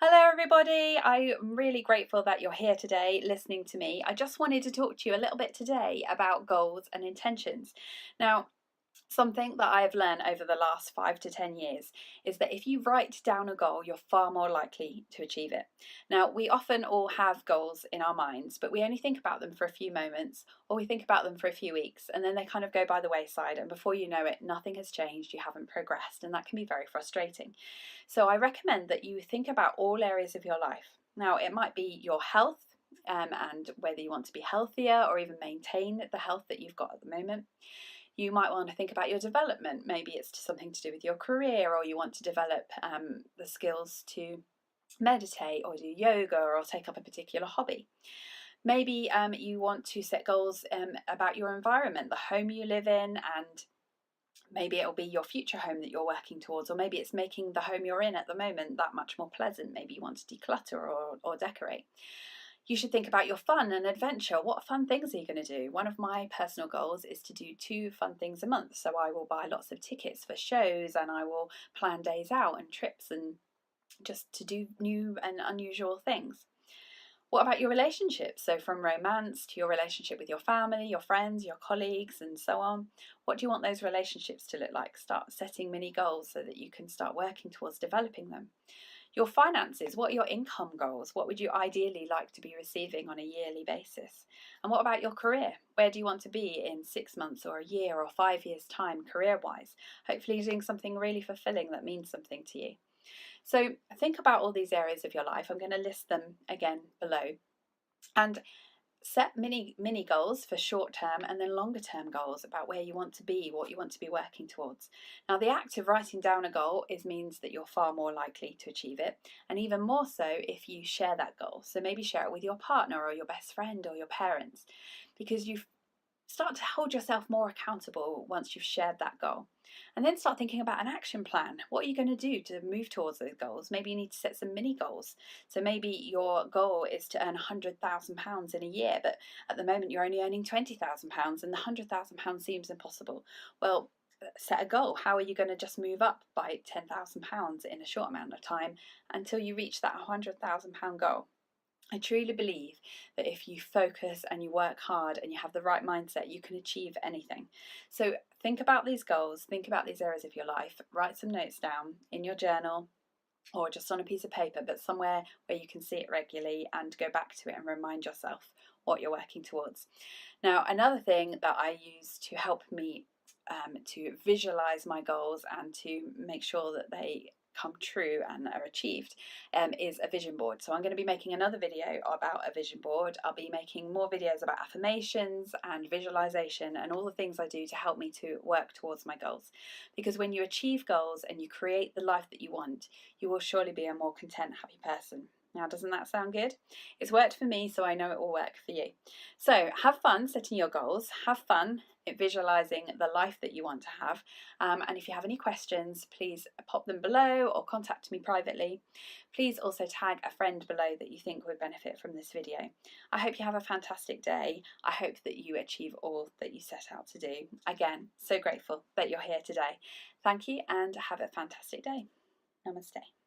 Hello, everybody. I'm really grateful that you're here today listening to me. I just wanted to talk to you a little bit today about goals and intentions. Now, something that I have learned over the last 5 to 10 years is that if you write down a goal, you're far more likely to achieve it. Now, we often all have goals in our minds, but we only think about them for a few moments or we think about them for a few weeks and then they kind of go by the wayside. And before you know it, nothing has changed, you haven't progressed, and that can be very frustrating. So, I recommend that you think about all areas of your life. Now, it might be your health. And whether you want to be healthier or even maintain the health that you've got at the moment. You might want to think about your development. Maybe it's something to do with your career, or you want to develop the skills to meditate or do yoga or take up a particular hobby. Maybe you want to set goals about your environment, the home you live in, and maybe it'll be your future home that you're working towards, or maybe it's making the home you're in at the moment that much more pleasant. Maybe you want to declutter or decorate. You should think about your fun and adventure. What fun things are you going to do? One of my personal goals is to do 2 fun things a month. So I will buy lots of tickets for shows and I will plan days out and trips and just to do new and unusual things. What about your relationships? So, from romance to your relationship with your family, your friends, your colleagues, and so on. What do you want those relationships to look like? Start setting mini goals so that you can start working towards developing them. Your finances, what are your income goals? What would you ideally like to be receiving on a yearly basis? And what about your career? Where do you want to be in 6 months or a year or 5 years' time, career wise? Hopefully, you're doing something really fulfilling that means something to you. So, think about all these areas of your life. I'm going to list them again below. And set mini goals for short term and then longer term goals about where you want to be, what you want to be working towards. Now, the act of writing down a goal means that you're far more likely to achieve it, and even more so if you share that goal. So maybe share it with your partner or your best friend or your parents, because you start to hold yourself more accountable once you've shared that goal. And then start thinking about an action plan. What are you going to do to move towards those goals? Maybe you need to set some mini goals. So maybe your goal is to earn £100,000 in a year, but at the moment you're only earning £20,000 and the £100,000 seems impossible. Well, set a goal. How are you going to just move up by £10,000 in a short amount of time until you reach that £100,000 goal? I truly believe that if you focus and you work hard and you have the right mindset, you can achieve anything. So think about these goals, think about these areas of your life, write some notes down in your journal or just on a piece of paper, but somewhere where you can see it regularly and go back to it and remind yourself what you're working towards. Now, another thing that I use to help me to visualize my goals and to make sure that they come true and are achieved is a vision board. So I'm going to be making another video about a vision board. I'll be making more videos about affirmations and visualization and all the things I do to help me to work towards my goals. Because when you achieve goals and you create the life that you want, you will surely be a more content, happy person. Now, doesn't that sound good? It's worked for me, so I know it will work for you. So have fun setting your goals, have fun visualizing the life that you want to have. And if you have any questions, please pop them below or contact me privately. Please also tag a friend below that you think would benefit from this video. I hope you have a fantastic day. I hope that you achieve all that you set out to do. Again, so grateful that you're here today. Thank you and have a fantastic day. Namaste.